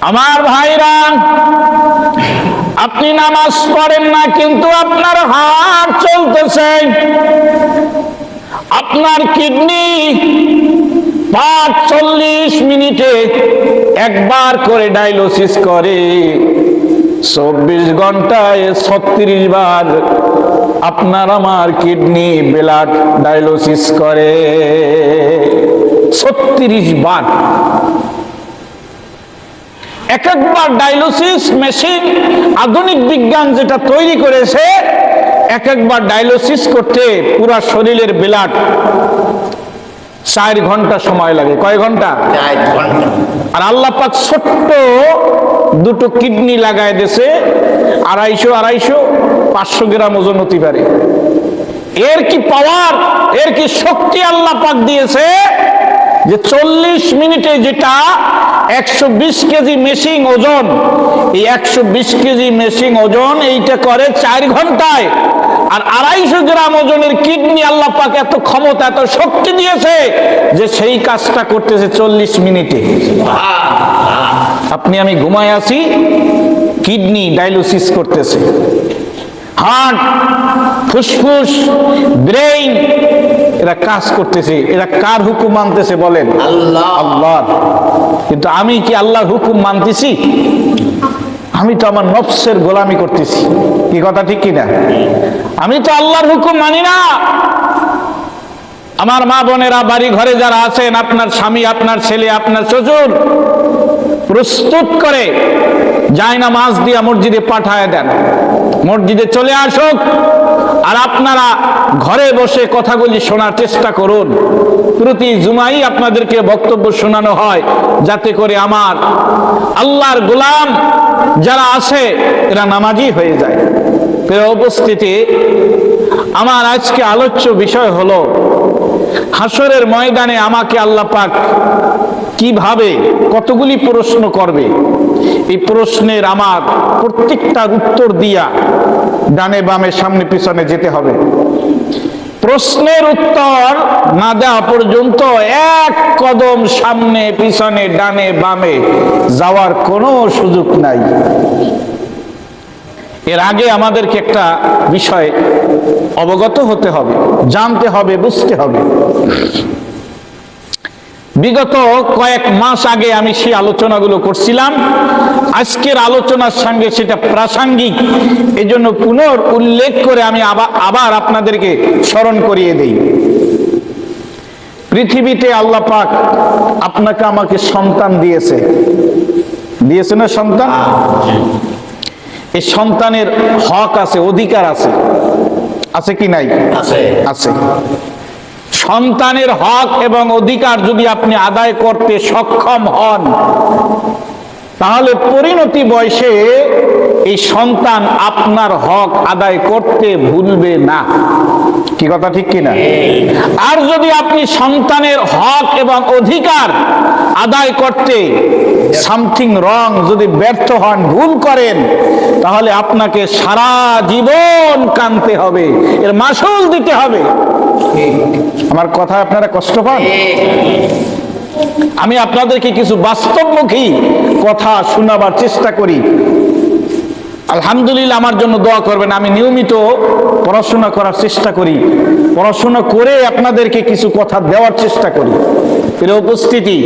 আমার ভাইরা, আপনি নামাজ পড়েন না কিন্তু আপনার হার্ট চলতেছে, আপনার কিডনি ৪০ মিনিটে একবার করে ডায়ালিসিস করে, ২৪ ঘন্টায় ৩৬ বার আপনার আমার কিডনি ব্লাড ডায়ালিসিস করে, ৩৬ বার। এক একবার ডায়ালিসিস মেশিন আধুনিক বিজ্ঞান যেটা তৈরি করেছে, এক একবার ডায়ালিসিস করতে পুরা শরীরের ব্লাড ৪ ঘন্টা সময় লাগে। কয় ঘন্টা? ৪ ঘন্টা। আর আল্লাহ পাক ছোট্ট দুটো কিডনি লাগায় দিয়েছে, ২৫০ ৫০০ গ্রাম ওজন হতে পারে। এর কি পাওয়ার, এর কি শক্তি আল্লাহ পাক দিয়েছে যে ৪০ মিনিটে যেটা ১২০ কেজি মেশিন ওজন, এই ১২০ কেজি মেশিন ওজন এইটা করে ৪ ঘন্টায়। আর ২৫০ গ্রাম ওজনের কিডনি আল্লাহ পাক এত ক্ষমতা, এত শক্তি দিয়েছে যে সেই কাজটা করতেছে ৪০ মিনিটে। আপনি আমি ঘুমায় আছি, কিডনি ডায়ালিসিস করতেছে, হার্ট, ফুসফুস, ব্রেইন এরা কাজ করতেছে। এরা কার হুকুম মানতেছে বলেন? আল্লাহ। আল্লাহর। কিন্তু আমি কি আল্লাহর হুকুম মানতেছি? আমি তো আমার নফসের গোলামি করতেছি। কি কথা ঠিক কিনা? আমি তো আল্লাহর হুকুম মানি না। আমার মা বোনেরা, বাড়ি ঘরে যারা আছেন, আপনার স্বামী, আপনার ছেলে, আপনার শ্বশুর প্রস্তুত করে জায়নামাজ দিয়া মসজিদে পাঠায় দেন, মসজিদে চলে আসুক, আর আপনারা ঘরে বসে কথাগুলি শোনার চেষ্টা করুন। প্রতি জুমাই আপনাদেরকে বক্তব্য শোনানো হয়, যাতে করে আমার আল্লাহর গোলাম যারা আছে এরা নামাজি হয়ে যায়। প্রিয় উপস্থিতি, আমার আজকে আলোচ্য বিষয় হলো হাসরের ময়দানে আমাকে আল্লাহ পাক কিভাবে কতগুলি প্রশ্ন করবে। এই প্রশ্নের আমার প্রত্যেকটার উত্তর দিয়া ডানে বামে সামনে পিছনে যেতে হবে। প্রশ্নের উত্তর না দেওয়া পর্যন্ত এক কদম সামনে পিছনে ডানে বামে যাওয়ার কোনো সুযোগ নাই। এর আগে আমাদেরকে একটা বিষয় অবগত হতে হবে, জানতে হবে, বুঝতে হবে। বিগত কয়েক মাস আগে আমি সেই আলোচনাগুলো করছিলাম। আজকের আলোচনার সঙ্গে সেটা প্রাসঙ্গিক, এই জন্য পুনর উল্লেখ করে আমি আবার আপনাদেরকে স্মরণ করিয়ে দেই। পৃথিবীতে আল্লাহ পাক আপনাকে আমাকে সন্তান দিয়েছে, দিয়েছে না সন্তান? এই সন্তানের হক আছে, অধিকার আছে, আছে কি নাই? আছে। আছে। সন্তানের হক এবং অধিকার যদি আপনি আদায় করতে সক্ষম হন, তাহলে পরিণতি বয়সে এই সন্তান আপনার হক আদায় করতে ভুলবে না। কি কথা ঠিক কিনা? আর যদি আপনি সন্তানের হক এবং অধিকার আদায় করতে সামথিং রং যদি ব্যর্থ হন, ভুল করেন, তাহলে আপনাকে সারা জীবন কাঁদতে হবে, এর মাসুল দিতে হবে। আমার কথা আপনারা কষ্ট পান? আমি আপনাদেরকে কিছু বাস্তবমুখী কথা শোনাবার চেষ্টা করি। আলহামদুলিল্লাহ, আমার জন্য দোয়া করবেন। আমি নিয়মিত পড়াশোনা করার চেষ্টা করি, পড়াশোনা করে আপনাদেরকে কিছু কথা দেওয়ার চেষ্টা করি। প্রিয় উপস্থিতি,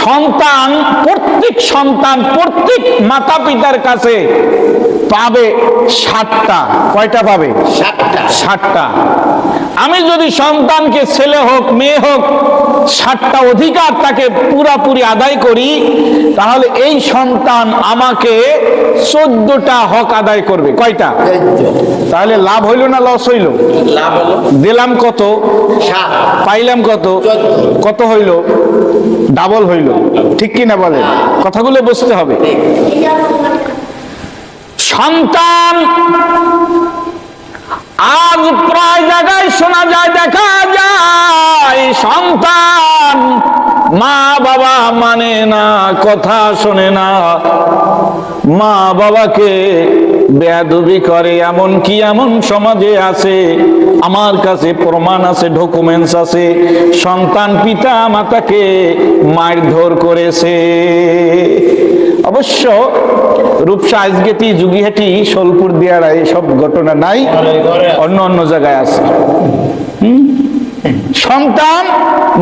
সন্তান, প্রত্যেক সন্তান প্রত্যেক মাতা পিতার কাছে পাবে 60টা। কয়টা পাবে? 60টা। আমি যদি সন্তানকে, ছেলে হোক মেয়ে হোক, 60টা অধিকার তাকে পুরাপুরি আদায় করি, তাহলে এই সন্তান আমাকে 14টা হক আদায় করবে। কয়টা? তাহলে লাভ হইল না লস হইল? লাভ হলো। দিলাম কত, 7, পাইলাম কত, 14। কত হইল? ডাবল হইল। ঠিক কিনা বলেন? কথাগুলো বুঝতে হবে। সন্তান আজ প্রায় জায়গায় শোনা যায়, দেখা যায়, সন্তান মা বাবা মানে না, কথা শোনে না, মা বাবাকে বেয়াদবি করে। এমনকি এমন সমাজে আছে, আমার কাছে প্রমাণ আছে, ডকুমেন্টস আছে, সন্তান পিতা মাতাকে মারধর করেছে। অবশ্য রূপসা আজগেতি যুগিহাটি সোলপুর দিয়ারা এইসব ঘটনা নাই, অন্য অন্য জায়গায় আছে। সন্তান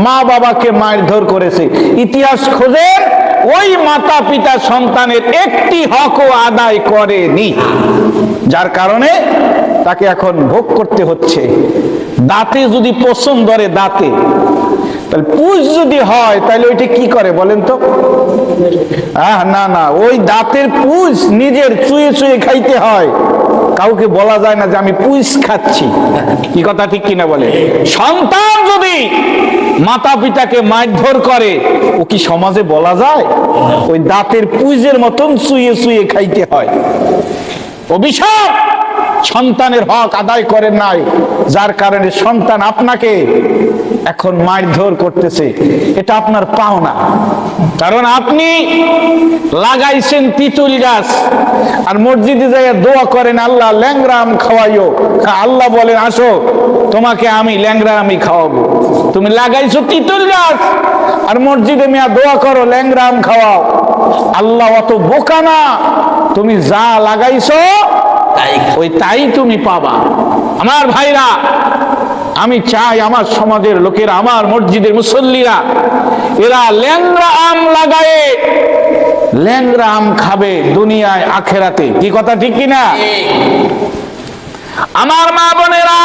মা বাবাকে মারধর করেছে, ইতিহাস খোঁজেন ওই মাতা পিতা সন্তানের একটি হকও আদায় করেনি, যার কারণে তাকে এখন ভোগ করতে হচ্ছে। দাঁতে যদি পছন্দ ধরে, দাঁতে তাহলে পুষ যদি হয় তাহলে ওইটা কি করে বলেন তো? না না, ওই দাঁতের পুষ নিজের চুয়ে চুয়ে খাইতে হয়, কাউকে বলা যায় না যে আমি পুষ খাচ্ছি। কি কথা ঠিক কিনা বলে? সন্তান যদি মাতা পিতাকে মারধর করে, ও কি সমাজে বলা যায়? ওই দাঁতের পুষের মতন চুয়ে চুয়ে খাইতে হয়। অভিশাপ, সন্তানের হক আদায় করেন নাই, যার কারণে সন্তান আপনাকে এখন মারধর করতেছে। এটা আপনার পাওনা, কারণ আপনি লাগাইছেন তিতুল গাছ আর মসজিদে যাইয়া দোয়া করেন, আল্লাহ ল্যাংরা আম খাওয়াইও। আল্লাহ বলেন আসো তোমাকে আমি ল্যাংরা আমি খাওয়াবো। তুমি লাগাইছো তিতুল গাছ আর মসজিদে মিয়া দোয়া করো ল্যাংরা আম খাওয়াও। আল্লাহ অত বোকা না, তুমি যা লাগাইছো ওই তাই তুমি পাবা। আমার ভাইরা, আমি চাই আমার সমাজের লোকেরা, আমার মসজিদের মুসল্লিরা, এরা ল্যাংরা আম লাগায়ে ল্যাংরা আম খাবে দুনিয়ায় আখেরাতে। কি কথা ঠিক কিনা? আমার মা বোনেরা,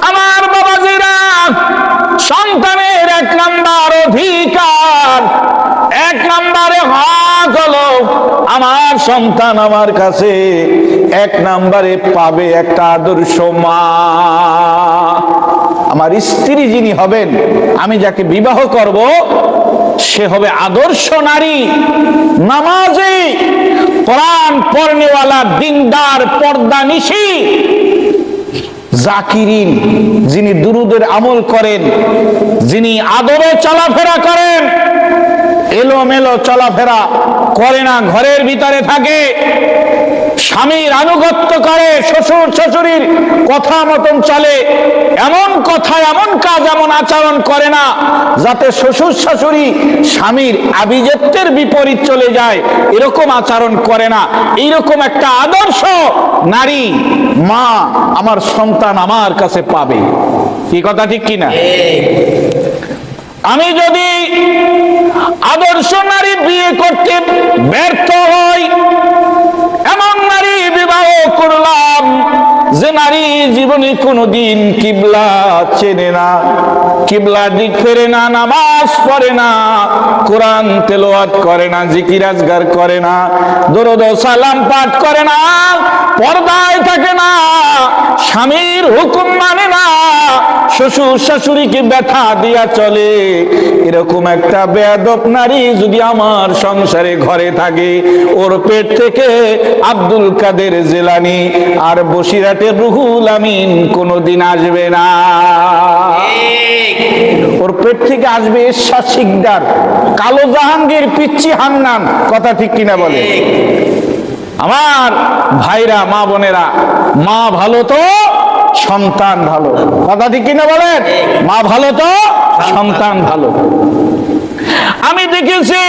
আমার বাবাজিরা, সন্তানের এক নাম্বার অধিকার, এক নাম্বারে হক হলো আমার সন্তান আমার কাছে এক নাম্বারে পাবে একটা আদর্শ মা। আমার স্ত্রী যিনি হবেন, আমি যাকে বিবাহ করব, সে হবে আদর্শ নারী, নামাজি, কোরআন পড়নেওয়ালা, দিনদার, পর্দানিশী, জাকিরিন, যিনি দুরুদের আমল করেন, যিনি আদবে চলাফেরা করেন, এলোমেলো চলাফেরা করে না, ঘরের ভিতরে থাকে, স্বামীর আনুগত্য করে, শ্বশুর শাশুড়ির কথা মতন চলে, এমন কথা, এমন কাজ, এমন আচরণ করে না যাতে শ্বশুর শাশুড়ি স্বামীর আভিজাত্যের বিপরীত চলে যায়, এরকম আচরণ করে না। এইরকম একটা আদর্শ নারী মা আমার সন্তান আমার কাছে পাবে। কি কথা ঠিক কিনা? আমি যদি আদর্শ নারী বিয়ে করতে ব্যর্থ হই, এমন নারী বিবাহ করলাম যে নারী জীবনে কোনোদিন কিবলা চেনে না, কিবলার দিক ফেরে না, নামাজ পড়ে না, কোরআন তেলাওয়াত করে না, জিকির আজগার করে না, দরুদ ও সালাম পাঠ করে না, পর্দায় থাকে না, স্বামীর হুকুম মানে না, শ্বশুর শাশুড়িকে ব্যথা দিয়া চলে, এরকম একটা বেয়াদব নারী যদি আমার সংসারে ঘরে থাকে, ওর পেট থেকে আব্দুল কাদের জিলানী আর বসিরাটের রুহুল আমিন কোনোদিন আসবে না। ওর পেট থেকে আসবে এরশাদ শিকদার, কালো জাহাঙ্গীর, পিচ্চি হান্নান। কথা ঠিক কিনা বলে? আমার ভাইরা, মা বোনেরা, মা ভালো তো সন্তান ভালো। কথা ঠিক কিনা বলেন? মা ভালো তো সন্তান ভালো। আমি দেখেছি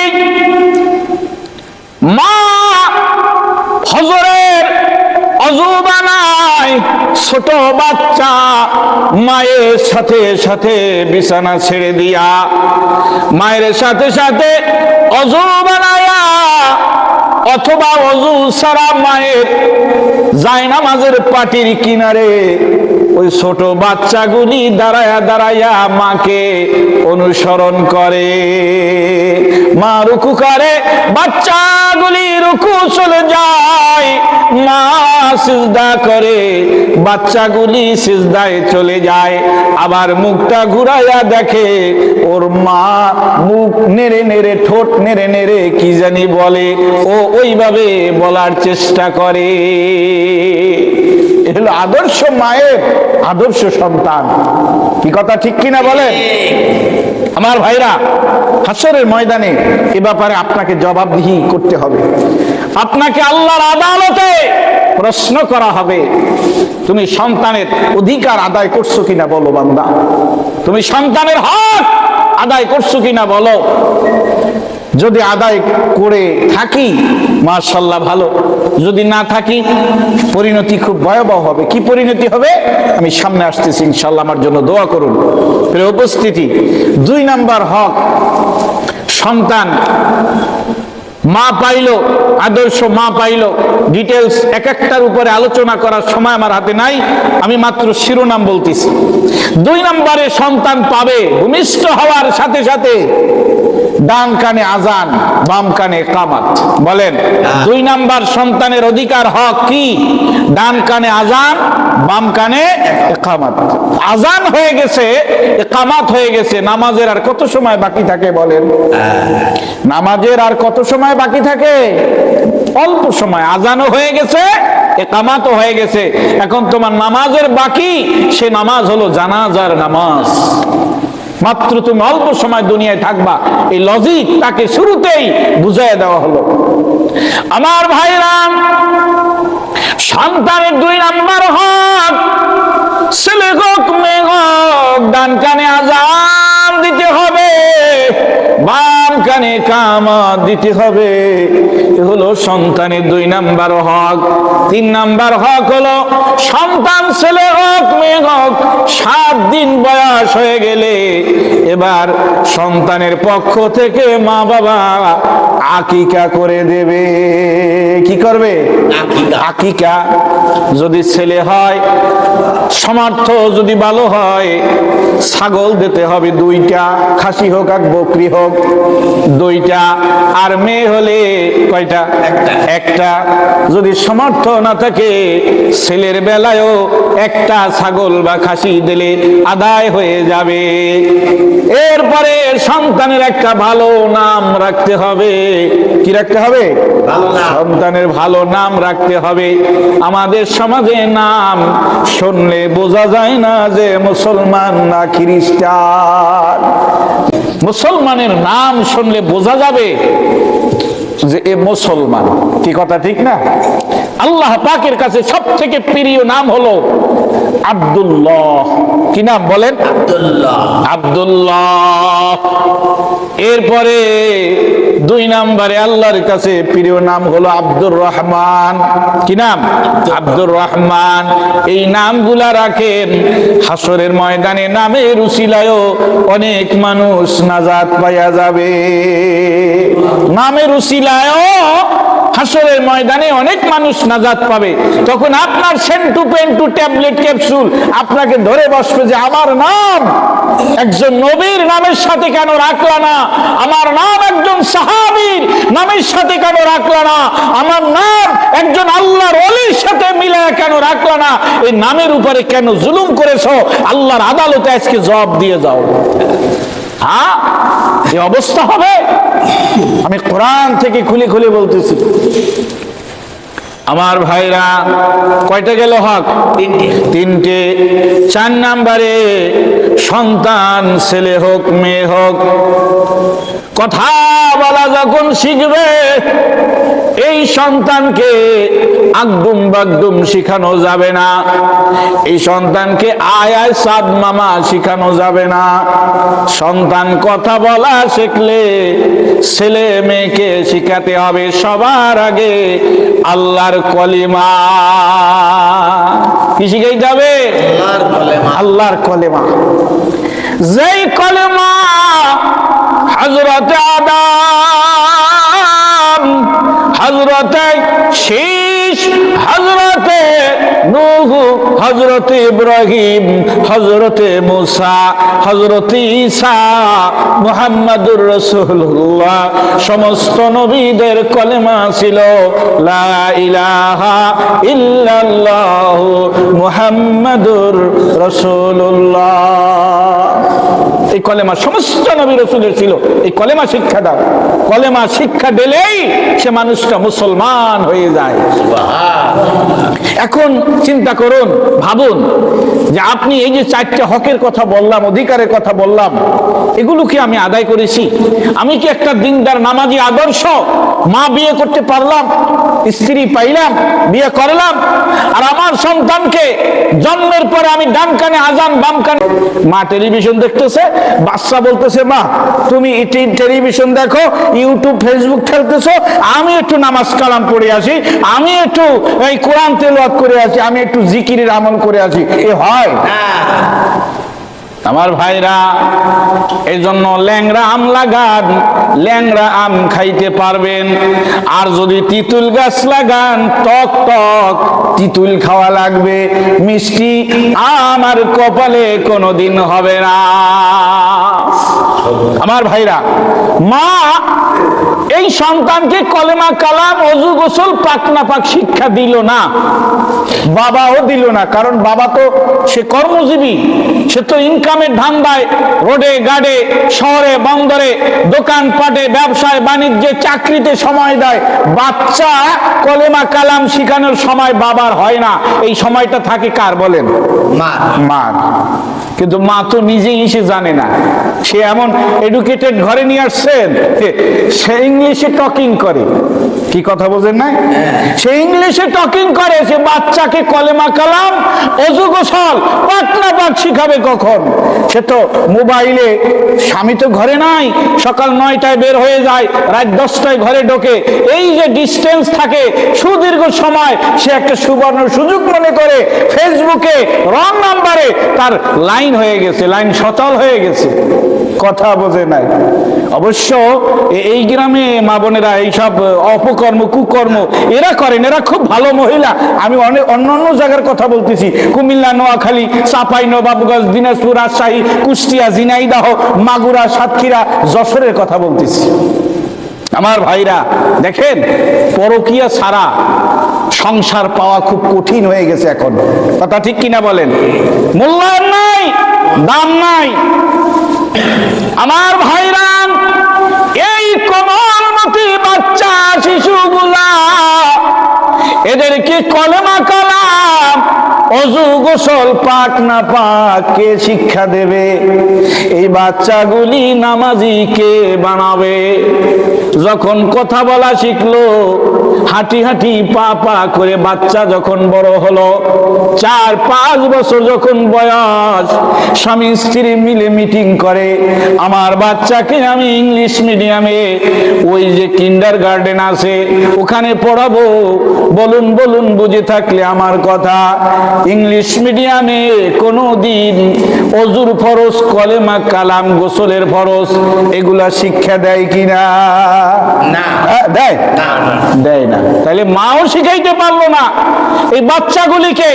মা ফজরের অজু বানায়, ছোট বাচ্চা মায়ের সাথে সাথে বিছানা ছেড়ে দিয়া মায়ের সাথে সাথে অজু বানায়া, অথবা অজু ছাড়া মায়ের জায়নামাজের পাটির কিনারে ওই ছোট বাচ্চাগুলি দাঁড়ায়া দাঁড়ায়া মাকে অনুসরণ করে। মা রুকু করে, বাচ্চাগুলি রুকু চলে যায়, মা সিজদা করে, বাচ্চাগুলি সিজদায় চলে যায়, আবার মুখটা ঘুরাইয়া দেখে ওর মা মুখ নেড়ে নেড়ে, ঠোঁট নেড়ে নেড়ে কি জানি বলে, ও ওইভাবে বলার চেষ্টা করে। এগুলো আদর্শ মায়ের আদর্শ সন্তান। কি কথা ঠিক কিনা বলেন? আমার ভাইরা, হাসরের ময়দানে এ ব্যাপারে আপনাকে জবাবদিহি করতে হবে। আপনাকে আল্লাহর আদালতে প্রশ্ন করা হবে, তুমি সন্তানের অধিকার আদায় করছো কিনা বলো বান্দা, তুমি সন্তানের হক আদায় করছো কিনা বলো। যদি আদায় করে থাকি মাশাআল্লাহ ভালো, যদি না থাকি পরিণতি খুব ভয়াবহ হবে। কি পরিণতি হবে আমি সামনে আসতেছি ইনশাআল্লাহ, আমার জন্য দোয়া করুন। প্রিয় উপস্থিতি, 2 নাম্বার হক সন্তান। মা পাইলো, আদর্শ মা পাইলো, ডিটেলস এক একটার উপরে আলোচনা করার সময় আমার হাতে নাই, আমি মাত্র শিরোনাম বলতেছি। 2 নম্বরে সন্তান পাবে ভূমিষ্ঠ হওয়ার সাথে সাথে ডান কানে আজান, বাম কানে কামাত। বলেন 2 নাম্বার সন্তানের অধিকার হক কি? ডান কানে আজান, বাম কানে ইকামত। আজান হয়ে গেছে, ইকামত হয়ে গেছে, নামাজের আর কত সময় বাকি থাকে বলেন? নামাজের আর কত সময় বাকি থাকে? অল্প সময়। আজানও হয়ে গেছে, ইকামতও হয়ে গেছে, এখন তোমার নামাজের বাকি, সে নামাজ হলো জানাজার নামাজ। মাত্র তুমি অল্প সময় দুনিয়ায় থাকবা, এই লজিক তাকে শুরুতেই বুঝাইয়া দেওয়া হলো। আমার ভাইরা, সন্তানের 2 নাম্বার হক, ছেলে হোক মেয়ে হোক, ডান কানে আজান দিতে হবে, বাম কানে কামাত দিতে হবে। এ হলো সন্তানের 2 নাম্বার হক। 3 নাম্বার হক হলো সন্তান ছেলে হোক মেয়ে হোক 7 দিন বয়স হয়ে গেলে এবার সন্তানের পক্ষ থেকে মা বাবা আকিকা করে দেবে। কি করবে? আকিকা। যদি ছেলে হয়, সামর্থ্য যদি ভালো হয়, ছাগল দিতে হবে 2টা, খাসি হোক আর বকরি হোক 2টা, আর মেয়ে হলে কয়টা? একটা। যদি সামর্থ্য না থাকে, ছেলের বেলায়ও একটা ছাগল বা খাসি দিলে আদায় হয়ে যাবে। এরপরে সন্তানের একটা ভালো নাম রাখতে হবে। কি রাখতে হবে? সন্তানের ভালো নাম রাখতে হবে। আমাদের সমাজে নাম শুনলে বোঝা যায় না যে মুসলমান না খ্রিস্টান। মুসলমানের নাম শুনলে বোঝা যাবে যে এ মুসলমান। কি কথা ঠিক না? আল্লাহ পাকের কাছে সব থেকে প্রিয় নাম হলো আব্দুল্লাহ। কি নাম বলেন? আব্দুল্লাহ। এরপরে 2 নম্বরে আল্লাহর কাছে প্রিয় নাম হলো আব্দুর রহমান। কি নাম? আব্দুর রহমান। এই নামগুলা রাখেন, হাসরের ময়দানে নামের উসিলায়ও অনেক মানুষ নাজাত পাইয়া যাবে। নামের উসিলায়ও হাসরের ময়দানে অনেক মানুষ নাজাত পাবে। তখন আপনার সেন্টু পেন্টু ট্যাবলেট ক্যাপসুল আপনাকে ধরে বসবে যে আমার নাম একজন নবীর নামের সাথে কেন রাখলা না? আমার নাম একজন সাহাবীর নামের সাথে কেন রাখলা না? আমার নাম একজন আল্লাহর ওলির সাথে মিলায়া কেন রাখলা না? এই নামের উপরে কেন জুলুম করেছো? আল্লাহর আদালতে আজকে জবাব দিয়ে যাও। হ্যাঁ, এই অবস্থা হবে। আমি কোরআন থেকে খুলে খুলে বলতেছি। আমার ভাইরা, কয়টা গেল হক? 3টে। 4 নম্বরে সন্তান ছেলে হোক মেয়ে হোক, কথা বলা যখন শিখবে, এই সন্তানকে আগডুম বাগডুম শিখানো যাবে না। এই সন্তানকে আয় আয় সাদ মামা শিখানো যাবে না। সন্তান কথা বলা শিখলে ছেলে মেয়েকে শিখাতে হবে সবার আগে আল্লাহর কলিমা। কি শিখাইতে হবে? আল্লাহর কলিমা। যেই কলিমা হযরত আদম, হযরতে শীশ, হযরতে নূহ, হযরতে ইব্রাহিম, হযরতে মুসা, হযরতে ঈসা, মুহাম্মাদুর রাসূলুল্লাহ সমস্ত নবীদের কলেমা ছিল লা ইলাহা ইল্লাল্লাহু মুহাম্মাদুর রাসূলুল্লাহ। এই কলেমা সমস্ত নবী রাসূলের ছিল। এই কলেমা শিক্ষা দাও। কলেমা শিক্ষা দিলেই সে মানুষটা মুসলমান হয়ে যায়। এখন চিন্তা করুন, ভাবুন যে আপনি এই যে 4টে হকের কথা বললাম, অধিকারের কথা বললাম, এগুলো কি আমি আদায় করেছি? আমি কি একটা দিনদার নামাজি আদর্শ মা বিয়ে করতে পারলাম, স্ত্রী পাইলাম, বিয়ে করলাম, আর আমার সন্তানকে জন্মের পরে আমি ডান কানে আজান বাম কানে, মা টেলিভিশন দেখতেছে, বাচ্চা বলতেছে মা তুমি টেলিভিশন দেখো, ইউটিউব ফেসবুক খেলতেছো, আমি একটু নামাজ কালাম পড়ে আসি, আমি একটু এই কোরআন তেলাওয়াত করে আসি, আমি একটু জিকিরের আমল করে আসি, এ হয়? আমার ভাইরা, এই জন্য ল্যাংড়া আম লাগান, ল্যাংড়া আম খাইতে পারবেন। আর যদি তিতুল গাছ লাগান, টক টক তিতুল খাওয়া লাগবে, মিষ্টি আম আর কপালে কোনোদিন হবে না। আমার ভাইরা, মা এই সন্তানকে কলেমা কালাম ওযু গোসল পাক না পাক শিক্ষা দিল না, বাবাও দিল না। কারণ বাবা তো সে কর্মজীবী, সে তো ইনকামের ধান্দায় রোডে গাড়ে, শহরে বন্দরে, দোকানপাটে, ব্যবসায় বাণিজ্যে, চাকরিতে সময় দেয়। বাচ্চা কলেমা কালাম শিখানোর সময় বাবার হয় না, এই সময়টা থাকে কার বলেন? মার। কিন্তু মা তো নিজেই সে জানে না, সে এমন এডুকেটেড ঘরে নিয়ে আসছেন, সে ইংলিশে টকিং করে। কি কথা বোঝেন না? সে ইংলিশে টকিং করে, সে বাচ্চাকে কলেমা কালাম ওযু গোসল পাক না পাক শিখাবে কখন? সে তো মোবাইলে, স্বামী তো ঘরে নাই, সকাল 9টায় বের হয়ে যায়, রাত 10টায় ঘরে ঢোকে। এই যে ডিস্টেন্স থাকে সুদীর্ঘ সময়, সে একটা সুবর্ণ সুযোগ মনে করে ফেসবুকে রং নাম্বারে তার লাইন হয়ে গেছে, লাইন সচল হয়ে গেছে। কথা বোঝে নাই। অবশ্য এই গ্রামে মা বোনেরা এইসব অপকর্ম কুকর্ম এরা করেন, এরা খুব ভালো মহিলা। আমি অন্য জায়গার কথা বলতেছি, কুমিল্লা, নোয়াখালী, চাঁপাই নবাবগঞ্জ, দিনাজপুর, রাজশাহী, কুষ্টিয়া, ঝিনাইদহ, মাগুরা, সাতক্ষীরা, যশোরের কথা বলতেছি। আমার ভাইরা দেখেন, পরকীয়া ছাড়া সংসার পাওয়া খুব কঠিন হয়ে গেছে এখন। কথা ঠিক কিনা বলেন? মূল্যায়ন নাই, দাম নাই। আমার ভাইরা, এই কোমলমতি বাচ্চা শিশুগুলা, এদেরকে কলেমা কালাম ওযু গোসল পাক না পাক কে শিক্ষা দেবে? এই বাচ্চাগুলি নামাজি কে বানাবে? যখন কথা বলা শিখলো, হাঁটি হাঁটি পা পা করে বাচ্চা যখন বড় হলো, 4-5 বছর যখন বয়স, স্বামী স্ত্রী মিলে মিটিং করে, আমার বাচ্চাকে আমি ইংলিশ মিডিয়ামে, ওই যে কিন্ডার গার্ডেন আছে ওখানে পড়াবো। বলুন বলুন বুঝে থাকলে আমার কথা, ইংলিশ মিডিয়ামে কোনোদিন ওযুর ফরজ, কলেমা কালাম, গোসলের ফরজ এগুলা শিক্ষা দেয় কিনা? না। দেয়? দেয় না। তাহলে মাও শিখাইতে পারলো না, এই বাচ্চাগুলিকে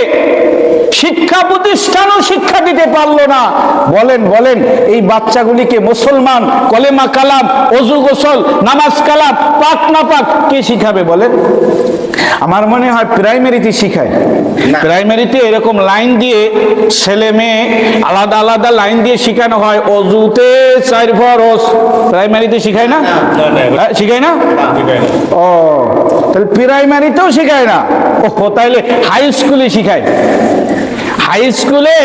শিক্ষা প্রতিষ্ঠানও শিক্ষা দিতে পারলো না। বলেন বলেন, এই বাচ্চাগুলিকে মুসলমান কলেমা কালাম ওযু গোসল নামাজ কালাম পাক না পাক কে শিখাবে বলেন? আমার মনে হয় প্রাইমারিতে শিখায়। প্রাইমারিতে এরকম লাইন দিয়ে ছেলে মেয়ে আলাদা আলাদা লাইন দিয়ে শিখানো হয়, অজুতে 4 ফরজ। প্রাইমারিতে শিখায় না? শিখায় না? ও, তাহলে প্রাইমারিতেও শিখায় না? ও, তাইলে হাই স্কুলে শিখায়। হাই স্কুলে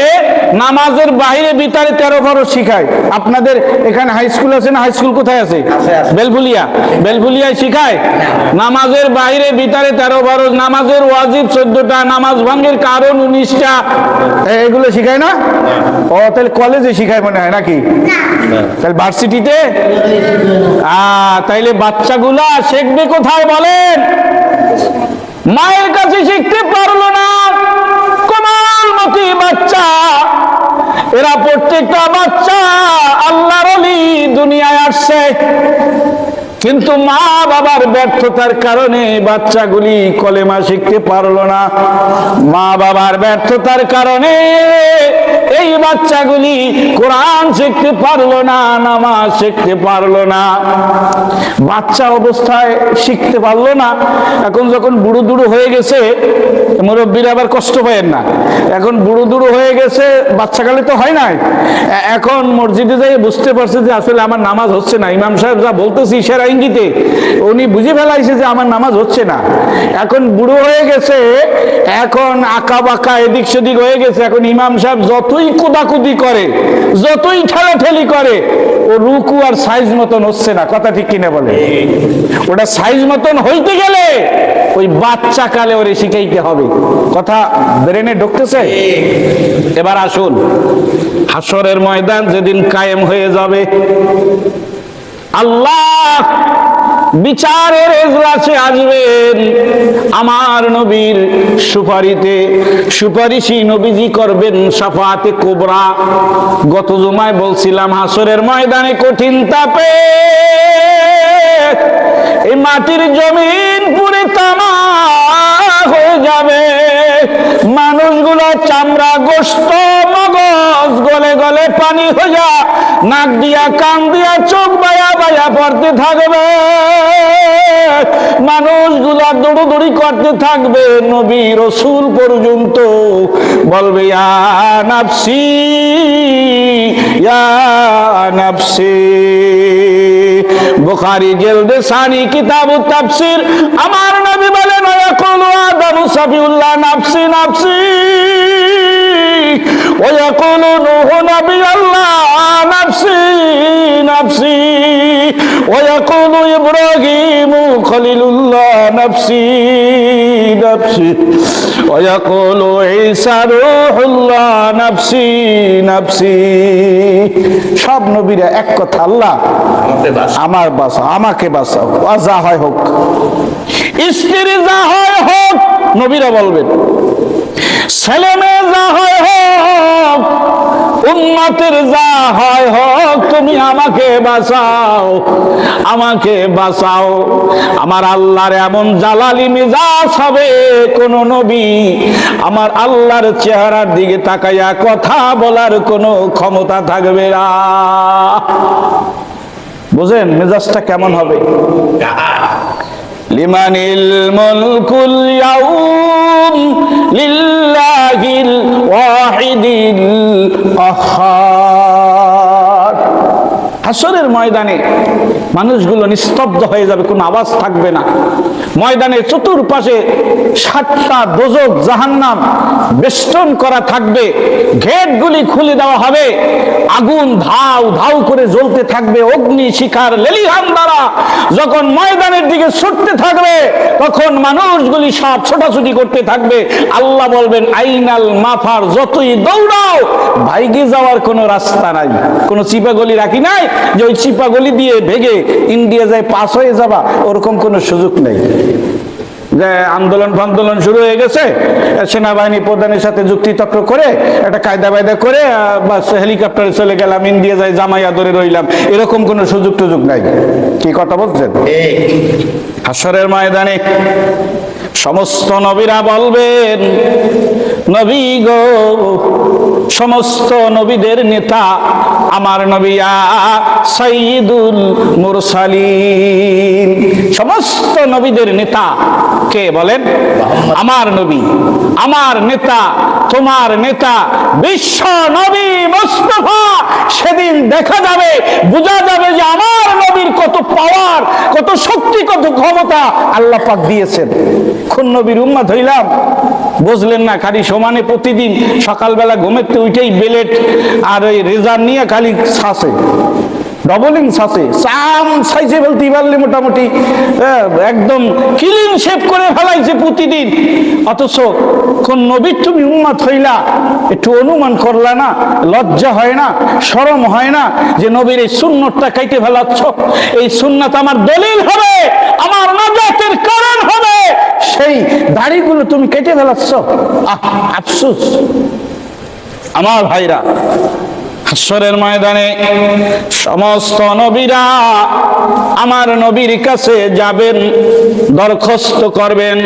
নামাজের বাইরে ভিতরে 13 ফরজ শিখায়। আপনাদের এখানে হাই স্কুল আছে না? হাই স্কুল কোথায় আছে? বেলবুলিয়া। বেলবুলিয়ায় শিখায় নামাজের বাইরে ভিতরে 13 ফরজ, নামাজের ওয়াজিব 14টা, নামাজ ভাঙের কারণ 19টা, এগুলো শিখায় না? ও, তাহলে কলেজে শিখায় মনে হয় নাকি? তাহলে ভার্সিটিতে? তাইলে বাচ্চাগুলা শিখবে কোথায় বলেন? মায়ের কাছে শিখতে পারলো না। কোমলমতি বাচ্চা, এরা প্রত্যেকটা বাচ্চা আল্লাহর ওলি দুনিয়ায় আসছে, কিন্তু মা বাবার ব্যর্থতার কারণে বাচ্চাগুলি কলেমা শিখতে পারলো না। মা বাবার ব্যর্থতার কারণে এই বাচ্চাগুলি কোরআন শিখতে পারলো না, নামাজ শিখতে পারলো না। বাচ্চা অবস্থায় শিখতে পারলো না, এখন যখন বুড়ো দুড়ো হয়ে গেছে, মুরব্বীরা আবার কষ্ট পায়েন না, এখন বুড়ো দুড়ো হয়ে গেছে, বাচ্চাকালে তো হয় নাই, এখন মসজিদে যাই বুঝতে পারছে যে আসলে আমার নামাজ হচ্ছে না। ইমাম সাহেব যা বলতেছি ইশারা ইঙ্গিতে উনি বুঝে ফেলাইছে যে আমার নামাজ হচ্ছে না। এখন বুড়ো হয়ে গেছে, এখন আঁকা বাঁকা এদিক সেদিক হয়ে গেছে, এখন ইমাম সাহেব যতই কুদাকুদি করে, যতই ঠেলাঠেলি করে, ও রুকু আর সাইজ মতন হচ্ছে না। কথা ঠিক কিনা বলে? ওটা সাইজ মতন হইতে গেলে ওই বাচ্চা কালে ওরে শিখাইতে হবে। কথা ব্রেনে ঢুকতেছে? এবার আসুন, হাসরের ময়দান যেদিন কায়েম হয়ে যাবে, আল্লাহ বিচারের এজলাসে আসবেন, আমার নবীর সুপারিশি নবীজি করবেন শাফাতে কুবরা। গত জুমায় বলছিলাম হাসরের ময়দানে কঠিন তাপে এই মাটির জমিন পুরে তামা হয়ে যাবে, মানুষগুলো চামড়া গোশত মগজ গলে গলে পানি হয়ে যা, নাক দিয়া কান দিয়া চোখ বায়া বায়া পড়তে থাকবে, মানুষগুলা দৌড়দৌড়ি করতে থাকবে, নবী রাসূল পর্যন্ত বলবে ইয়া নাফসি ইয়া নাফসি। বুখারী জিলদে সানি কিতাবুত তাফসীর, আমার নবী বলেন ইয়াকুলু আদামু সাফিউল্লাহ নাফসি নাফসি, ويقول نوح نبي الله نفسي نفسي، ويقول إبراهيم خليل الله نفسي نفسي، ويقول عيسى روح الله نفسي نفسي। সব নবীরা এক কথা, আল্লাহ আমার বাঁচাও, আমাকে বাঁচাও, যা হয় হোক, স্ত্রী যা হয় হোক নবীরা বলবেন, ছেলে মেয়ে যা হয় হোক, উম্মতের যা হয় হোক, তুমি আমাকে বাঁচাও, আমাকে বাঁচাও। আমার আল্লাহর এমন জালালি মিজাজ হবে, কোন নবী আমার আল্লাহর চেহারার দিকে তাকাইয়া কথা বলার কোনো ক্ষমতা থাকবে না। বুঝেন মেজাজটা কেমন হবে? লিমানিল মুলকুল ইয়াউম লিল্লাহিল ওয়াহিদিল কাহ্হার। হাসরের ময়দানে মানুষগুলো নিস্তব্ধ হয়ে যাবে, কোনো আওয়াজ থাকবে না। ময়দানের চতুর্পাশে 7টা দোজখ জাহান্নাম বেষ্টন করা থাকবে, গেটগুলি খুলে দেওয়া হবে, আগুন ধাউ ধাউ করে জ্বলতে থাকবে, অগ্নি শিখার লেলিহান দ্বারা যখন ময়দানের দিকে ছুটতে থাকবে, তখন মানুষগুলি সব ছোটাছুটি করতে থাকবে। আল্লাহ বলবেন আইনাল মাফার, যতই দৌড়াও ভাইগে যাওয়ার কোনো রাস্তা নাই, কোনো চিপা গলি রাখি নাই যে ওই চিপা গলি দিয়ে ভেগে ইন্ডিয়া যায় পাস হয়ে যাবা, ওরকম কোনো সুযোগ নেই। যে আন্দোলন ফান্দোলন শুরু হয়ে গেছে, সেনাবাহিনী প্রধানের সাথে যুক্তিতর্ক করে একটা কায়দা বায়দা করে বাস হেলিকপ্টারে চলে গেলাম, ইন্ডিয়া যাই জামাইয়া ধরে রইলাম, এরকম কোনো সুযোগ টুযোগ নাই। কি কথা বলছেন? হাসরের ময়দানে সমস্ত নবীরা বলবেন, নবী গো, সমস্ত নবীদের নেতা আমার নবী সাইয়্যিদুল মুরসালিন। সমস্ত নবীদের নেতা কে বলেন? আমার নবী, আমার নেতা, তোমার নেতা বিশ্ব নবী মুস্তাফা। সেদিন দেখা যাবে, বোঝা যাবে যে আমার নবীর কত পাওয়ার, কত শক্তি, কত ক্ষমতা আল্লাহ পাক দিয়েছেন। কোন নবীর উম্মত হইলাম বুঝলেন না? খালি সমানে প্রতিদিন সকালবেলা ঘুমেতে উঠেই বেলেট আর ওই রেজার নিয়ে খালি ছাসে, ডবলিং ছাসে, চাম সাইজে ফেলতে পারলে মোটামুটি একদম ক্লিন শেপ করে ফেলাইছে প্রতিদিন। অথচ কোন নবীর তুমি উম্মত হইলা, একটু অনুমান করলা না? লজ্জা হয় না? শরম হয় না যে নবীর এই সুন্নতটা কাইটে ফেলাচ্ছ? এই সুন্নাত আমার দলিল হবে, আমার নাজাতের কারণ হবে, সেই দাড়িগুলো তুমি কেটে ফেলাচ্ছ। আফসোস আমার ভাইরা। হাসরের ময়দানে সমস্ত নবীরা আমার নবীর কাছে যাবেন, দরখাস্ত করবেন,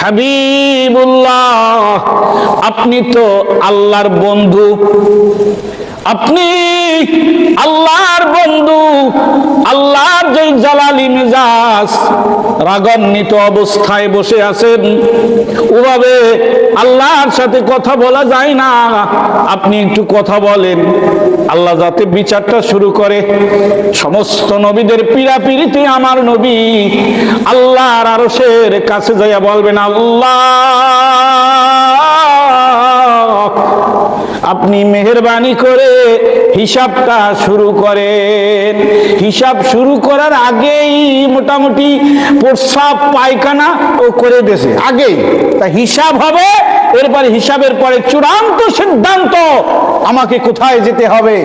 হাবিবুল্লাহ আপনি তো আল্লাহর বন্ধু, আপনি আল্লাহর বন্ধু, আল্লাহর যে জালালি মেজাজ, রাগান্বিত অবস্থায় বসে আছেন, ওভাবে আল্লাহর সাথে কথা বলা যায় না, আপনি একটু কথা বলেন। আল্লাহ যাতে বিচারটা শুরু করে। সমস্ত নবীদের পীড়াপিড়িতে আমার নবী আল্লাহর আরশের কাছে যাইয়া বলবেন, আল্লাহ আপনি মেহেরবানি করে হিসাবটা শুরু করেন। হিসাব শুরু করার আগেই মোটামুটি প্রস্রাব পায়খানা ও করে দিয়েছে আগেই, তা হিসাব হবে, এরপরে হিসাবের পরে চূড়ান্ত সিদ্ধান্ত আমাকে কোথায় যেতে হবে,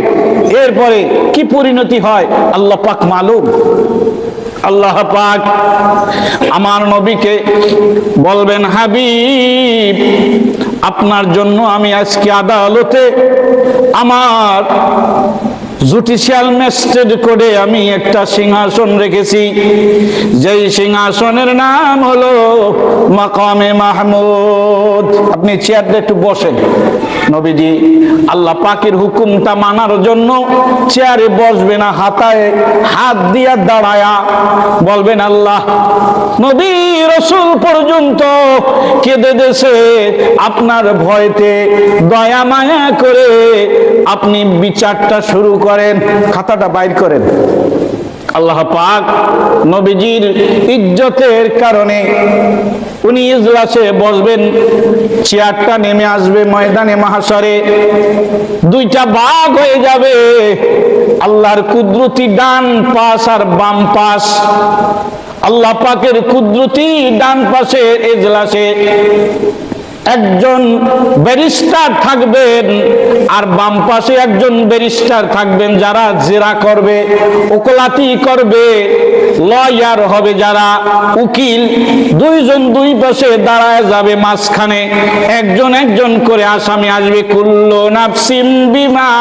এরপরে কি পরিণতি হয় আল্লাহ পাক মালুম। আল্লাহ পাক আমার নবীকে বলবেন, হাবিব আপনার জন্য আমি আজকে আদালতে আমার জুডিশিয়াল ম্যাজিস্ট্রেট করে আমি একটা সিংহাসন রেখেছি, যেই সিংহাসনের নাম হলো মাকামে মাহমুদ। আপনি চেয়ারটা একটু বসেন। নবীজি আল্লাহ পাকের হুকুমটা মানার জন্য চেয়ারে বসবে না, হাতায় হাত দিয়া দাঁড়ায়া বলবেন আল্লাহ। নবী রাসূল পর্যন্ত কেঁদে দেশে আপনার ভয়তে দয়া মায়া করে আপনি বিচারটা শুরু করেন, খাতাটা বাইর করেন। আল্লাহ পাক নবীজির ইজ্জতের কারণে উনি ইজলাসে বসবেন, চেয়ারটা নেমে আসবে ময়দানে মাহশরে, দুইটা ভাগ হয়ে যাবে, আল্লাহর কুদরতি ডান পাশ আর বাম পাশ। আল্লাহ পাকের কুদরতি ডান পাশে ইজলাসে একজন ব্যারিস্টার থাকবেন, আর বাম পাশে একজন ব্যারিস্টার থাকবেন যারা জেরা করবে, ওকালতি করবে, লয়ার হবে যারা, উকিল। দুইজন দুই পাশে দাঁড়ায় যাবে, মাঝখানে একজন একজন করে আসামি আসবে। কুল্লু নাফসিম বিমা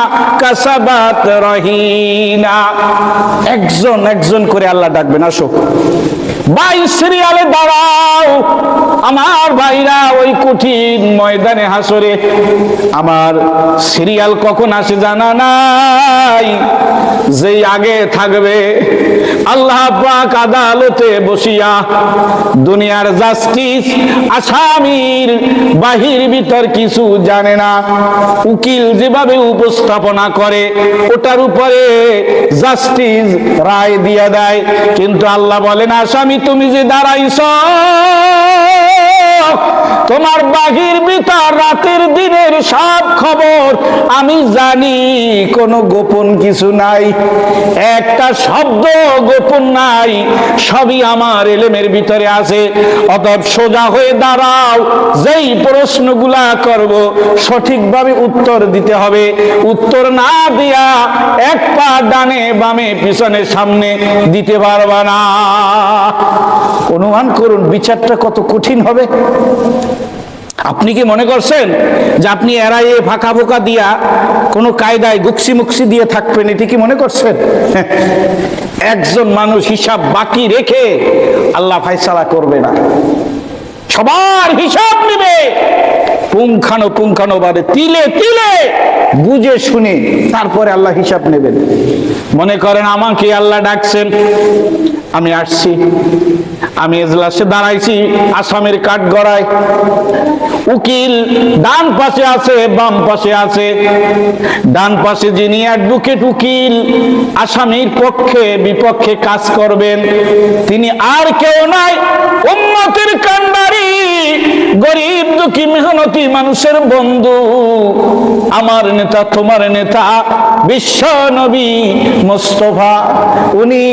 কাসাবাত রহিনা। একজন একজন করে আল্লাহ ডাকবেন, আসো ভাই সিরিয়ালে দাঁড়াও। আমার ভাইরা ওই কঠিন ময়দানে হাসরে আমার সিরিয়াল কখন আসে জানা নাই, যেই আগে থাকবে আল্লাহ পাক আদালতে বসিয়া দুনিয়ার জাস্টিস আসামির বাহির ভিতর কিছু জানে না, উকিল যেভাবে উপস্থাপনা করে ওটার উপরে জাস্টিস রায় দিয়া দেয়, কিন্তু আল্লাহ বলেন আসামি তুমি যে দাঁড়াইছ তোমার বাহির ভিতর রাতের দিনের সব খবর আমি জানি, কোনো গোপন কিছু নাই, একটা শব্দ গোপন নাই, সবই আমার ইলমের ভিতরে আছে। অতএব সোজা হয়ে দাঁড়াও, যেই প্রশ্নগুলা করব সঠিকভাবে উত্তর দিতে হবে, উত্তর না দিয়া এক পা ডানে বামে পিছনে সামনে দিতে পারবা না। অনুমান করুন বিচারটা কত কঠিন হবে। আপনি কি মনে করছেন যে আপনি এড়াইয়ে ফাঁকা ফোকা দিয়া কোনো কায়দায় গুকসি মুকসি দিয়ে থাকবেন, এটি কি মনে করছেন? একজন মানুষ হিসাব বাকি রেখে আল্লাহ ফায়সালা করবে না, সবার হিসাব নেবে পুঙ্খানুপুঙ্খানুভাবে, তিলে তিলে বুঝে শুনে তারপরে আল্লাহ হিসাব নেবেন। মনে করেন আমাকে আল্লাহ ডাকছেন, আমি আসছি, আমি এজলাসে দাঁড়াইছি আসামের কাঠ গড়ায়, উকিল ডান পাশে আছে বাম পাশে আছে, ডান পাশে যিনি অ্যাডভোকেট উকিল আসামির পক্ষে বিপক্ষে কাজ করবেন তিনি আর কেউ নাই, উম্মতের কান্ডারি, গরিব দুঃখী মেহনতি মানুষের বন্ধু, আমার নেতা তোমার নেতা বিশ্ব নবী মুস্তাফা। উনি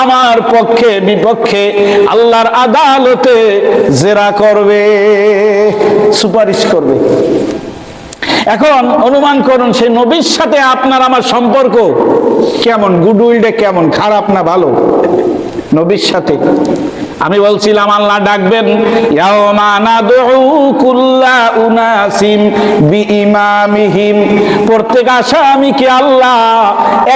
আমার পক্ষে বিপক্ষে আল্লাহর আদালতে জেরা করবে, সুপারিশ করবে। এখন অনুমান করুন সেই নবীর সাথে আপনার আমার সম্পর্ক কেমন, গুডউইলটা কেমন, খারাপ না ভালো? নবীর সাথে আমি বলছিলাম আল্লাহ ডাকবেন, ইয়াউমা নাদউ কুল্লা উনাসিম বিইমামিহিম, প্রত্যেক আসামিকে আল্লাহ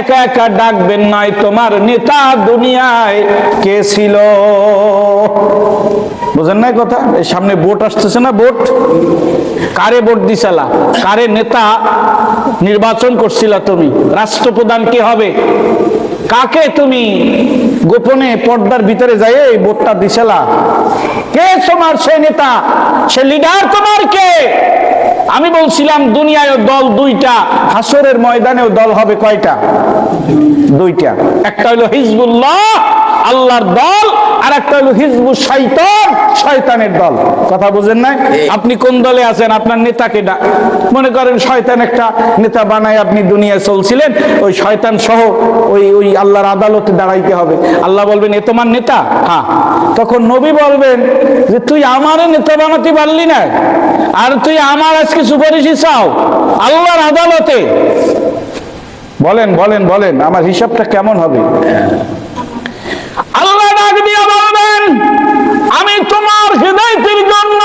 একা একা ডাকবেন, নয় তোমার নেতা দুনিয়ায় কে ছিল। বুঝেন না কথা? এই সামনে ভোট আসতেছে না, ভোট কারে ভোট দিছিলা, কারে নেতা নির্বাচন করছিলা, তুমি রাষ্ট্রপ্রধান কে হবে, কাকে তুমি গোপনে পর্দার ভিতরে যাই এই ভোটটা দিছিলা, কে তোমার সে নেতা, সে লিডার তোমার কে? আমি বলছিলাম দুনিয়ায় দল দুইটা, হাসরের ময়দানেও দল হবে কয়টা? দুইটা। একটা হলো হিজবুল্লাহ, আল্লাহর দল, আর একটা হলো হিজবুশ শয়তান, শয়তানের দল। কথা বুঝেন না? আপনি কোন দলে আছেন? আপনার নেতাকে মনে করেন শয়তান একটা নেতা বানায় আপনি দুনিয়ায় চলছিলেন, ওই শয়তান সহ ওই আল্লাহর আদালতে দাঁড়াইতে হবে। আল্লাহ বলবেন এ তোমার নেতা? হ্যাঁ। তখন নবী বলবেন যে তুই আমারে নেতা বানাতে পারলি না, আর তুই আমার আজকে সুপারিশই চাও আল্লাহর আদালতে? বলেন বলেন বলেন, আমার হিসাবটা কেমন হবে? আল্লাহ ডাক দিয়ে বলবেন আমি তোমার হিদায়াতের জন্য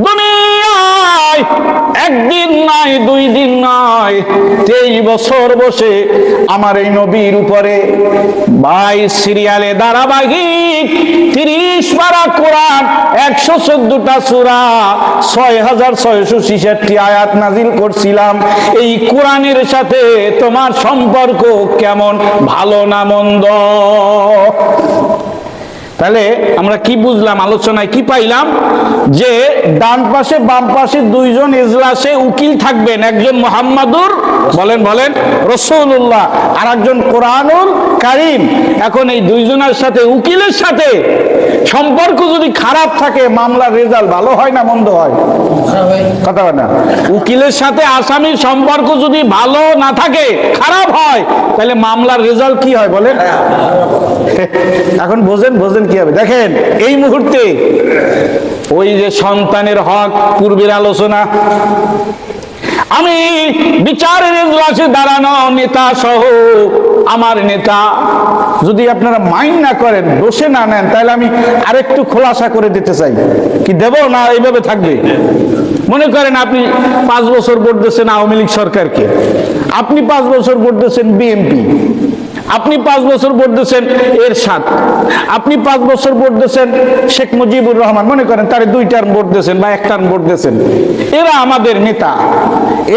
দুনিয়ায় একদিন নয়, দুই দিন নয়, 23 বছর বসে আমার এই নবীর উপরে 22 সিরিয়ালে ধারাবাহিক 30 পারা কোরআন, 114টা সূরা, 6666 আয়াত নাজিল করছিলাম। এই কোরআনের সাথে তোমার সম্পর্ক কেমন, ভালো না মন্দ? তাহলে আমরা কি বুঝলাম, আলোচনায় কি পাইলাম? যে ডান পাশে বাম পাশে দুইজন ইজলাসে উকিল থাকবেন, একজন মুহাম্মাদুর বলেন বলেন রাসূলুল্লাহ, আর একজন কোরআনুল কারীম। এখন এই দুইজনের সাথে, উকিলের সাথে সম্পর্ক যদি খারাপ থাকে, মামলার রেজাল্ট ভালো হয় না মন্দ হয়? কথা বলে না। উকিলের সাথে আসামির সম্পর্ক যদি ভালো না থাকে, খারাপ হয়, তাহলে মামলার রেজাল্ট কি হয় বলেন? এখন বোঝেন বোঝেন কি হবে? দেখেন এই মুহূর্তে ওই যে সন্তানের হক, পূর্বের আলোচনা, আমি বিচারের ইজলাসে দাঁড়ানো নেতা সহ আমার নেতা যদি আপনারা মাইন্ড না করেন, দোষে না নেন, তাহলে আমি আরেকটু খোলাসা করে দিতে চাই। কি দেব না এইভাবে থাকবে? মনে করেন আপনি 5 বছর ভোট দিয়েছেন আওয়ামী লীগ সরকারকে, আপনি 5 বছর ভোট দিয়েছেন বিএনপি, আপনি 5 বছর ভোট দিয়েছেন এরশাদ, আপনি 5 বছর ভোট দিয়েছেন শেখ মুজিবুর রহমান, মনে করেন তারে 2 টার্ম ভোট দিয়েছেন বা 1 টার্ম ভোট দিয়েছেন। এরা আমাদের নেতা,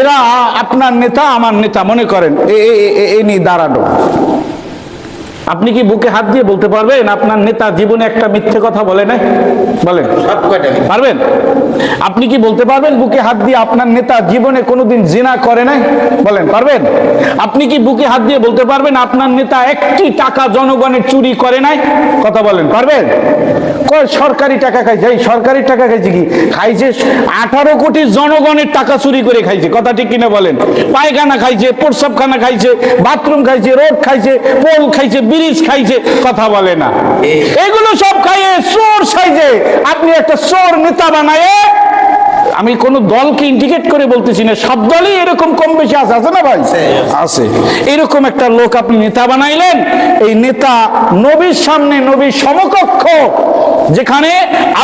এরা আপনার নেতা, আমার নেতা, মনে করেন এ নিয়ে দাঁড়ানো। আপনি কি বুকে হাত দিয়ে বলতে পারবেন আপনার নেতা জীবনে একটা মিথ্যে কথা বলে নাই? বলেন পারবেন? আপনি কি বলতে পারবেন বুকে হাত দিয়ে আপনার নেতা জীবনে কোনোদিন জিনা করে নাই? বলেন পারবেন? আপনি কি বুকে হাত দিয়ে বলতে পারবেন আপনার নেতা একটি টাকা জনগণের চুরি করে নাই? কথা বলেন পারবেন? কয় সরকারি টাকা খাইছে। এই সরকারি টাকা খাইছে কি? খাইছে 18 কোটি জনগণের টাকা চুরি করে খাইছে। কথা ঠিক কিনা বলেন? পায়খানা খাইছে, প্রস্রাবখানা খাইছে, বাথরুম খাইছে, রোড খাইছে, পোল খাইছে, ব্রিজ খাইছে। কথা বলে না? এগুলো সব খাইয়ে চোর সাইজে আপনি একটা চোর নেতা বানায়, আমি কোন দলকে ইন্ডিকেট করে বলতেছি না, সব দলই এরকম কম বেশি আছে, আছে না ভাই? আছে। এরকম একটা লোক আপনি নেতা বানাইলেন। এই নেতা নবীর সামনে, নবীর সমকক্ষ, যেখানে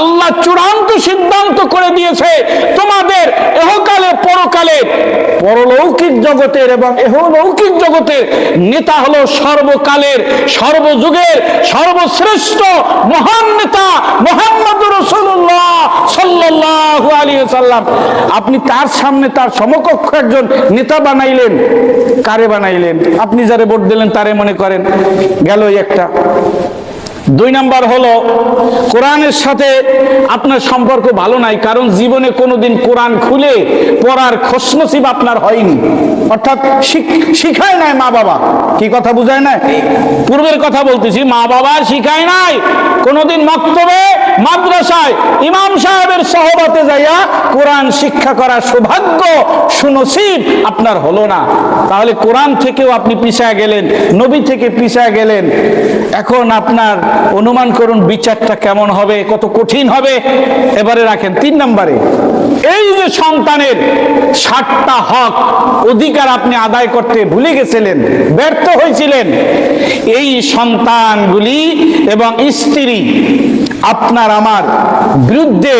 আল্লাহ চূড়ান্ত সিদ্ধান্ত করে দিয়েছে তোমাদের এহকালে পরকালে, পরলৌকিক জগতের এবং এহলৌকিক জগতের নেতা হলো সর্বকালের, সর্বযুগের সর্বশ্রেষ্ঠ মহান নেতা মুহাম্মদুর রাসূলুল্লাহ সাল্লাল্লাহু আলাইহি ওয়াসাল্লাম। আপনি তার সামনে তার সমকক্ষ একজন নেতা বানাইলেন। কারে বানাইলেন? আপনি যারে ভোট দিলেন তারে মনে করেন। গেল একটা। 2 নাম্বার হলো কোরআনের সাথে আপনার সম্পর্ক ভালো নাই, কারণ জীবনে কোনোদিন কোরআন খুলে পড়ার খোশনসিব আপনার হয়নি, অর্থাৎ শিখায় নাই মা বাবা। কি কথা বুঝায় না? পূর্বের কথা বলতেছি, মা বাবা শিখায় নাই, কোনোদিন মক্তবে মাদ্রাসায় ইমাম সাহেবের সহবতে যাইয়া কোরআন শিক্ষা করার সৌভাগ্য সুনসিব আপনার হলো না। তাহলে কোরআন থেকেও আপনি পিছায় গেলেন, নবী থেকে পিছায় গেলেন। এখন আপনার অনুমান করুন বিচারটা কেমন হবে, কত কঠিন হবে। এবারে রাখেন 3 নম্বরে, এই যে সন্তানের 60টা হক অধিকার আপনি আদায় করতে ভুলে গেছিলেন, ব্যর্থ হয়েছিলেন, এই সন্তানগুলি এবং স্ত্রী আপনার আমার বিরুদ্ধে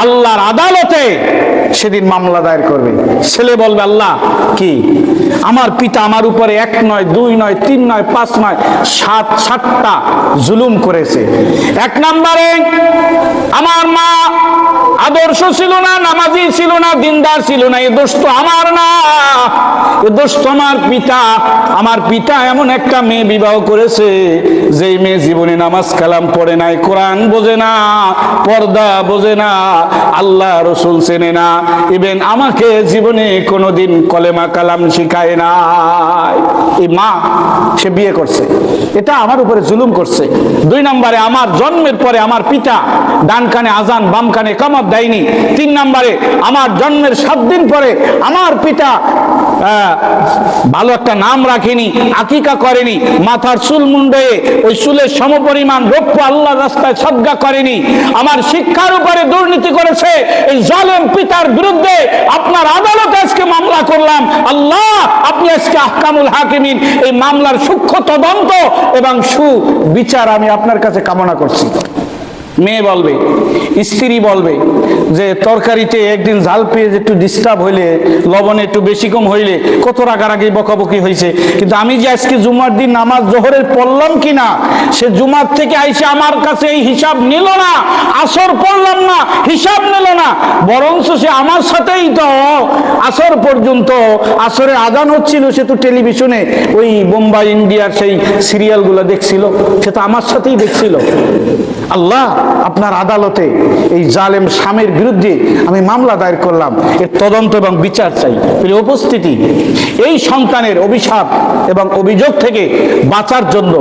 আল্লাহর আদালতে সেদিন মামলা দায়ের করবে। ছেলে বলবে আল্লাহ কি আমার পিতা আমার উপরে 1 নয় 2 নয় 3 নয় 5 নয় 7টা জুলুম করেছে। 1 নম্বরে আমার মা আদর্শ ছিল না, নামাজি ছিল না, দিনদার ছিল না, এ দোষ তো আমার না, এ দোষ তো আমার পিতা। আমার পিতা এমন একটা মেয়ে বিবাহ করেছে, যেই মেয়ে জীবনে নামাজ কালাম পড়ে নাই, কোরআন বোঝে না, পর্দা বোঝে না, আল্লাহ রসুল চেনে না, ইভেন আমাকে জীবনে কোনোদিন কলেমা কালাম শিখায় নাই। এই মা, সে বিয়ে করছে, এটা আমার উপরে জুলুম করছে। 2 নম্বরে, আমার জন্মের পরে আমার পিতা ডান কানে আজান বাম কানে কামত দেয়নি। 3 নম্বরে, আমার জন্মের 7 দিন পরে আমার পিতা ভালো একটা নাম রাখেনি, আকিকা করেনি, মাথার চুল মুন্ডয়ে ওই চুলের সমপরিমাণ রৌপ্য আল্লাহর রাস্তায় সদকা করেনি, আমার শিক্ষার উপরে দুর্নীতি করেছে। এই জালেম পিতার বিরুদ্ধে আপনার আদালতে আজকে মামলা করলাম। আল্লাহ, আপনি আজকে আহকামুল হাকিমিন, এই মামলার সূক্ষ্ম তদন্ত এবং সুবিচার আমি আপনার কাছে কামনা করছি। মেয়ে বলবে, স্ত্রী বলবে যে তরকারিতে একদিন ঝাল পেঁয়াজ একটু ডিস্টার্ব হইলে, লবণ একটু বেশি কম হইলে কত রাগারাগি বকাবকি হয়েছে, কিন্তু আমি যে আজকে জুমার দিন নামাজ জোহরের পড়লাম কিনা, সে জুমার থেকে আইসে আমার কাছে এই হিসাব নিল না, আসর পড়লাম না হিসাব নিল না, বরঞ্চ সে আমার সাথেই তো আসর পর্যন্ত, আসরে আজান হচ্ছিল, সে তো টেলিভিশনে ওই বোম্বাই ইন্ডিয়ার সেই সিরিয়ালগুলো দেখছিল, সে তো আমার সাথেই দেখছিল। আল্লাহ, আপনার আদালতে এই জালেম স্বামীর বিরুদ্ধে আমি মামলা দায়ের করলাম, এর তদন্ত এবং বিচার চাই। প্রিয় উপস্থিতি, এই সন্তানের অভিশাপ এবং অভিযোগ থেকে বাঁচার জন্য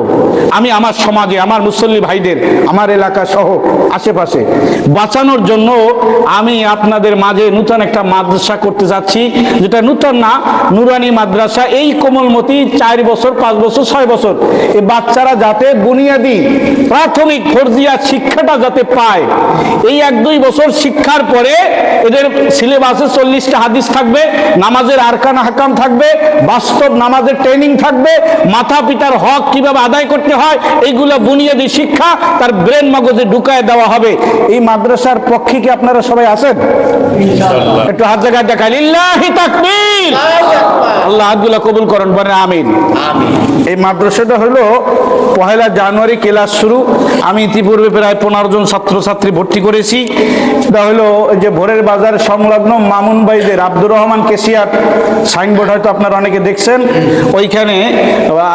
আমি আমার সমাজে, আমার মুসল্লি ভাইদের, আমার এলাকা সহ আশেপাশে বাঁচানোর জন্য আমি আপনাদের মাঝে নূতন একটা মাদ্রাসা করতে যাচ্ছি, যেটা নূতন না, নুরানি মাদ্রাসা। এই কোমলমতি 4 বছর 5 বছর 6 বছর এই বাচ্চারা যাতে বুনিয়াদি প্রাথমিক ফরজিয়া শিক্ষাটা যাতে পায়, এই 1-2 বছর শিক্ষার পরে এদের সিলেবাসে 40টা হাদিস থাকবে, নামাজের আরকান হাকাম থাকবে, বাস্তব নামাজের ট্রেনিং থাকবে, মাতা পিতার হক কিভাবে আদায় করতে হয়, এইগুলো বুনিয়াদি শিক্ষা তার ব্রেন মগজে ঢুকায় দেওয়া হবে। এই মাদ্রাসার পক্ষে কি আপনারা সবাই আছেন? একটু হাত জায়গায় দেখাই, লিল্লাহি তাকবীর। আল্লাহ হাতগুলো কবুল করেন, বলেন আমিন। এই মাদ্রাসাটা হলো 1 জানুয়ারি ক্লাস শুরু। আমি ইতিপূর্বে প্রায় 15 জন ছাত্রছাত্রী ভর্তি করেছি। এটা হলো যে ভোরের বাজার সংলগ্ন মামুন ভাইদের আব্দুর রহমান কেশিয়ার সাইনবোর্ড, হয়তো আপনারা অনেকে দেখছেন, ওইখানে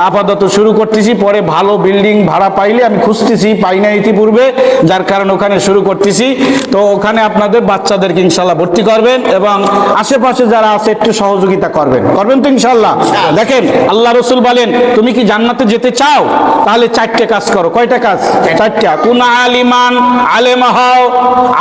আপাতত শুরু করতেছি। পরে ভালো বিল্ডিং ভাড়া পাইলে, আমি খুঁজতেছি, পাই না ইতিপূর্বে, যার কারণে ওখানে শুরু করতেছি। তো ওখানে আপনাদের বাচ্চাদেরকে ইনশাল্লাহ ভর্তি করবেন এবং আশেপাশে যারা আছে একটু সহযোগিতা করবেন তো ইনশাল্লাহ। দেখেন, আল্লাহ রসুল বলেন, তুমি কি জান্নাতে যেতে চাও? তাহলে 4টে কাজ করো। কয়টা কাজ? 4টা। কুন আলিমান, আলেম হও,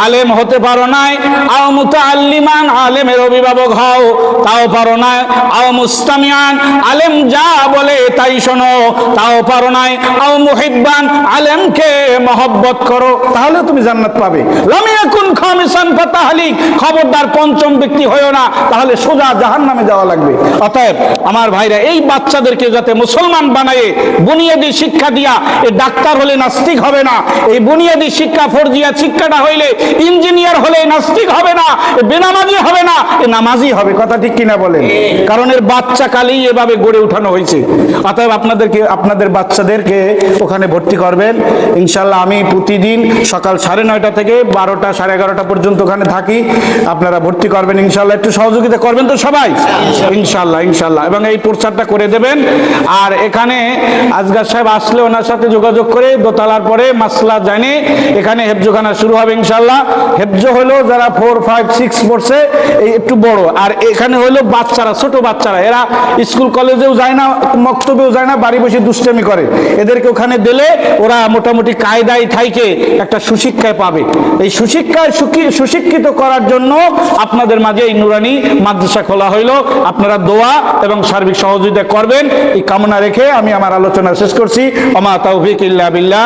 আলেম হতে পারো নাই, আও মুতাআল্লিমান, আলেমের অভিভাবক হও, তাও পারো নাই, আও মুস্তামিআন, আলেম যা বলে তাই শোনো, তাও পারো নাই, আও মুহিব্বান, আলেমকে মহব্বত করো, তাহলে তুমি জান্নাত পাবে। লাম ইয়াকুন খামিসান ফাতাহলিক, খবরদার 5ম ব্যক্তি হয়ো না, তাহলে সোজা জাহান্নামে যাওয়া লাগবে। অতএব আমার ভাইরা, এই বাচ্চাদেরকে যাতে মুসলমান বানায়ে বুনিয়াদি শিক্ষা দিয়া, এই ডাক্তার হলে নাস্তিক হবে না, এই বুনিয়াদি শিক্ষা ফরজিয়া শিক্ষাটা হইলে ইঞ্জিনিয়ার হলে নাস্তিক হবে না, বেনামাজি হবে না, এ নামাজি হবে। কথা ঠিক কিনা বলেন? কারণ এর বাচ্চা কালেই এভাবে গড়ে উঠানো হয়েছে। অতএব আপনাদের বাচ্চাদেরকে ওখানে ভর্তি করবেন ইনশাল্লাহ। আমি প্রতিদিন সকাল 9:30 থেকে 12টা 11:30 পর্যন্ত ওখানে থাকি। আপনারা ভর্তি করবেন ইনশাল্লাহ। একটু সহযোগিতা করবেন তো সবাই? ইনশাল্লাহ। এবং এই প্রচারটা করে দেবেন। আর এখানে আজগার সাহেব আসলে ওনার সাথে যোগাযোগ করে দোতলার পরে মাসলা জানে এখানে হেফজোখানা শুরু হবে ইনশাল্লাহ। হেফজ হলো যারা 4, 5, 6 পড়ছে, এই একটু বড়। আর এখানে হলো বাচ্চারা, ছোট বাচ্চারা, এরা স্কুল কলেজেও যায় না, মক্তবেও যায় না, বাড়ি বসে দুষ্টামি করে। এদেরকে ওখানে দিলে ওরা মোটামুটি কায়দায় থাইকে একটা সুশিক্ষায় পাবে। এই সুশিক্ষায় সুশিক্ষিত করার জন্য আপনাদের মাঝে এই নুরানি মাদ্রাসা খোলা হইল। আপনারা দোয়া এবং সার্বিক সহযোগিতা করবেন, এই কামনা রেখে আমি আমার আলোচনা শেষ করছি। ওমা তাওফিক ইল্লা বিল্লাহ।